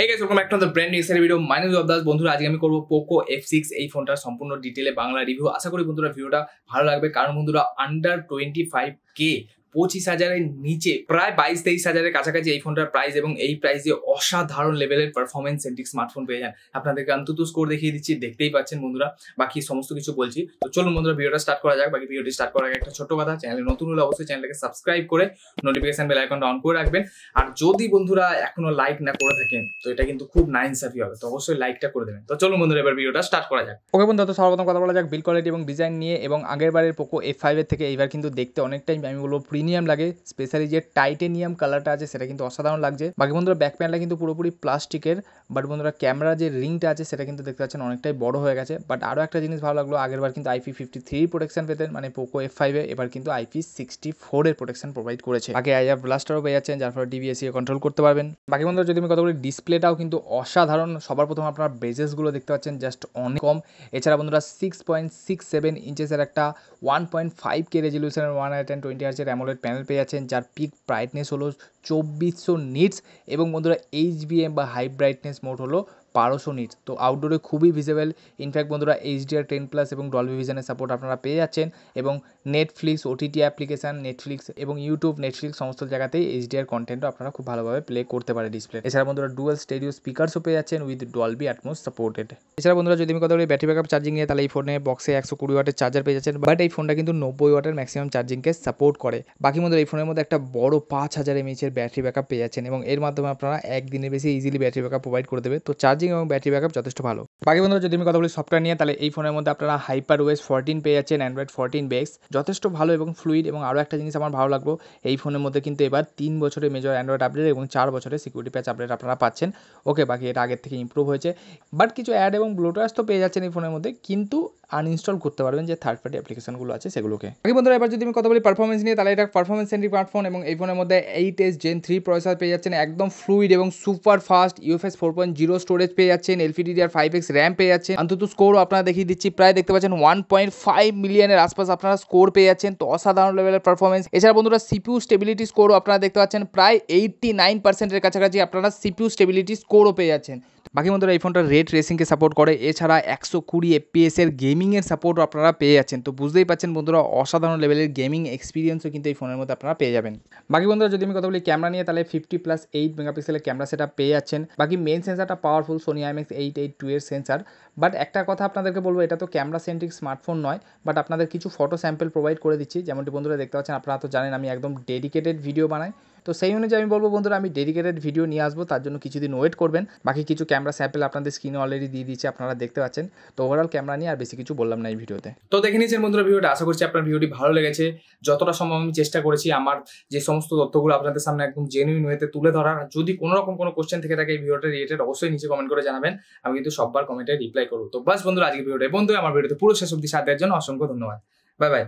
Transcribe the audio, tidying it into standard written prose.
Hey guys, welcome back to the brand new video. My name is Abdas. বন্ধুরা আজকে আমি করব Poco F6 এই ফোনটার সম্পূর্ণ ডিটেইলে বাংলা রিভিউ। আশা করি বন্ধুরা ভিডিওটা ভালো লাগবে, কারণ বন্ধুরা আন্ডার 25K 25,000-এর নিচে প্রায় 22-23,000-এর কাছাকাছি এই ফোনটার প্রাইস, এবং এই প্রাইসে অসাধারণ লেভেলের পারফরমেন্স সেন্ট্রিক স্মার্টফোন পেয়ে যান। আপনাদেরকে অন্তত স্কোর দেখিয়ে দিচ্ছি, দেখতেই পাচ্ছেন বন্ধুরা, বাকি সমস্ত কিছু বলছি। তো চলুন বন্ধুরা ভিডিওটা স্টার্ট করা যাক। বাকি ভিডিওটি স্টার্ট করার আগে একটা ছোট্ট কথা, চ্যানেলে নতুন হলে অবশ্যই চ্যানেলটাকে সাবস্ক্রাইব করে নোটিফিকেশন বেল আইকনটা অন করে রাখবেন। আর যদি বন্ধুরা এখনো লাইক না করে থাকেন তো এটা কিন্তু খুব নাইনসাফি হবে, তো অবশ্যই লাইকটা করে দেবেন। তো চলুন বন্ধুরা এবার ভিডিওটা স্টার্ট করা যাক। ওকে বন্ধুরা, তো সর্বপ্রথম কথা বলা যাক বিল্ড কোয়ালিটি এবং ডিজাইন নিয়ে। এবং আগের বারের Poco F5 এর থেকে এইবার কিন্তু দেখতে অনেকটাই আমি বলবো প্রিমিয়াম লাগে, স্পেশালি যে টাইটেনিয়াম কালারটা আছে সেটা কিন্তু অসাধারণ লাগছে। বাকি বন্ধুরা ব্যাক প্যানেলটা কিন্তু পুরোপুরি প্লাস্টিকের, বাট বন্ধুরা ক্যামেরা যে রিংটা আছে সেটা কিন্তু দেখতে পাচ্ছেন অনেকটাই বড় হয়ে গেছে। বাট আরও একটা জিনিস ভালো লাগলো, আগেরবার কিন্তু IP53 প্রোটেকশন পেতেন মানে Poco F5 এ, এবার কিন্তু IP64 এর প্রোটেকশন প্রোভাইড করেছে। বাকি আইআর ব্লাস্টারও পেয়ে যাচ্ছেন, যার ফলে DVSA কন্ট্রোল করতে পারবেন। বাকি বন্ধুরা যদি আমি কথা বলি, ডিসপ্লেটাও কিন্তু অসাধারণ। সবার প্রথম আপনারা বেজেসগুলো দেখতে পাচ্ছেন জাস্ট অনেক কম। এছাড়া বন্ধুরা 6.67 ইঞ্চেসের একটা 1.5K রেজলিউশনের 120Hz অ্যামোলেড প্যানেল পেয়ে যাচ্ছেন, যার পিক ব্রাইটনেস হলো 2400 নিটস, এবং বন্ধুরা HBM বা হাই ব্রাইটনেস মোড হলো 1200 নিটস। তো আউটডোরে খুবই ভিজিবল। ইনফ্যাক্ট বন্ধুরা HDR10+ এবং ডলবি ভিশনের সাপোর্ট আপনারা পেয়ে যাচ্ছেন, এবং নেটফ্লিক্স OTT অ্যাপ্লিকেশান, নেটফ্লিক্স এবং ইউটিউব, নেটফ্লিক্স সমস্ত জায়গাতেই HDR কন্টেন্টও আপনারা খুব ভালোভাবে প্লে করতে পারে ডিসপ্লে। এছাড়া বন্ধুরা ডুয়াল স্টেরিও স্পিকারসও পেয়ে যাচ্ছেন উইথ ডলবি অ্যাটমস সাপোর্টেড। এছাড়া বন্ধুরা যদি আমি কথা বলি ব্যাটারি ব্যাকআপ চার্জিং নিয়ে, তাহলে এই ফোনে বক্সে 120 ওয়াটের চার্জার পেয়ে যাচ্ছেন, বাট এই ফোনটা কিন্তু 90 ওয়াটের ম্যাক্সিমাম চার্জিংকে সাপোর্ট করে। বাকি বন্ধুরা এই ফোনের মধ্যে একটা বড় 5000 mAh এর ব্যাটারি ব্যাকআপ পেয়ে যাচ্ছেন, এবং এর মাধ্যমে আপনারা একদিনের বেশি ইজিলি ব্যাটারি ব্যাকআপ প্রোভাইড করে দেবে। তো চার্জিং এবং ব্যাটারি ব্যাকআপ যথেষ্ট ভালো। বাকি বন্ধুরা যদি আমি কথা বলি সফটওয়্যার নিয়ে, তাহলে এই ফোনের মধ্যে আপনারা HyperOS 14 পেয়ে যাচ্ছেন, Android 14 বেস, যথেষ্ট ভালো এবং ফ্লুইড। এবং আরও একটা জিনিস আমার ভালো লাগলো, এই ফোনের মধ্যে কিন্তু এবার 3 বছরের মেজর অ্যান্ড্রয়েড আপডেট এবং 4 বছরের সিকিউরিটি প্যাচ আপডেট আপনারা পাচ্ছেন। ওকে, বাকি এটা আগের থেকে ইমপ্রুভ হয়েছে, বাট কিছু অ্যাড এবং ব্লোটার্স তো পেয়ে যাচ্ছেন এই ফোনের মধ্যে, কিন্তু আনইনস্টল করতে পারবেন যে থার্ড পার্টি অ্যাপ্লিকেশনগুলো আছে সেগুলোকে। বাকি বন্ধুরা এবার যদি আমি কথা বলি পারফরমেন্স নিয়ে, তাহলে এটা পারফরমেন্স সেন্ট্রিক স্মার্টফোন, এবং এই ফোনের মধ্যে 8S Gen 3 প্রসেসর পেয়ে যাচ্ছেন, একদম ফ্লুইড এবং সুপার ফাস্ট UFS 4.0 স্টোরেজ পেয়ে যাচ্ছেন, LPDDR5X র্যাম পেয়ে যাচ্ছেন। অন্তত স্কোরও আপনারা দেখিয়ে দিচ্ছি, প্রায় দেখতে পাচ্ছেন 1.5 মিলিয়নের আশপাশ আপনারা স্কোর পেয়ে যাচ্ছেন, তো অসাধারণ লেভেলের পারফরমেন্স। এছাড়া বন্ধুরা CPU স্টেবিলিটি স্কোরও আপনারা দেখতে পাচ্ছেন, প্রায় 89%-এর কাছাকাছি আপনারা CPU স্টেবিলিটি স্কোরও পেয়ে যাচ্ছেন। বাকি বন্ধুরা এই ফোনটা রেট রেসিংকে সাপোর্ট করে, এছাড়া 120 FPS এর গেমিংয়ের সাপোর্টও আপনারা পেয়ে যাচ্ছেন। তো বুঝতেই পাচ্ছেন বন্ধুরা অসাধারণ লেভেলের গেমিং এক্সপিরিয়েন্সও কিন্তু এই ফোনের মধ্যে আপনারা পেয়ে যাবেন। বাকি বন্ধুরা যদি আমি কথা বলি ক্যামেরা নিয়ে, তাহলে 50+8 মেগাপিক্সেলের ক্যামেরা সেটা পেয়ে যাচ্ছেন। বাকি মেন সেন্সারটা পাওয়ারফুল Sony IMX882 এর সেন্সার। বাট একটা কথা আপনাদেরকে বলবো, এটা তো ক্যামেরা সেন্ট্রিক স্মার্টফোন নয়, বাট আপনাদের কিছু ফটো স্যাম্পল প্রোভাইড করে দিচ্ছি। যেমনটি বন্ধুরা দেখতে পাচ্ছেন, আপনারা তো জানেন আমি একদম ডেডিকেটেড ভিডিও বানাই, তো সেই অনুযায়ী আমি বলবো বন্ধুরা আমি ডেডিকেটেড ভিডিও নিয়ে আসবো, তার জন্য কিছুদিন ওয়েট করবেন। বাকি কিছু ক্যামেরা স্যাম্পল আপনাদের স্ক্রিনে অলরেডি দিয়ে দিচ্ছে, আপনারা দেখতে পাচ্ছেন। তো ওভারঅল ক্যামেরা নিয়ে আর বেশি কিছু বললাম না এই ভিডিওতে। তো দেখে নিয়েছেন বন্ধুরা ভিডিওটা, আশা করছি আপনার ভিডিওটি ভালো লেগেছে। যতটা সম্ভব আমি চেষ্টা করেছি আমার যে সমস্ত তথ্যগুলো আপনাদের সামনে একদম জেনুইন ওয়েতে তুলে ধরার। যদি কোনো রকম কোনো কোশ্চেন থেকে থাকে এই ভিডিওটা রিলেটেড, অবশ্যই নিচে কমেন্ট করে জানাবেন, আমি কিন্তু সববার কমেন্টে রিপ্লাই করবো। তো বাস বন্ধুরা আজকে ভিডিওটা বন্ধু, আমার ভিডিওতে পুরো শেষ অবধি সাথ দেওয়ার জন্য অসংখ্য ধন্যবাদ। Bye bye.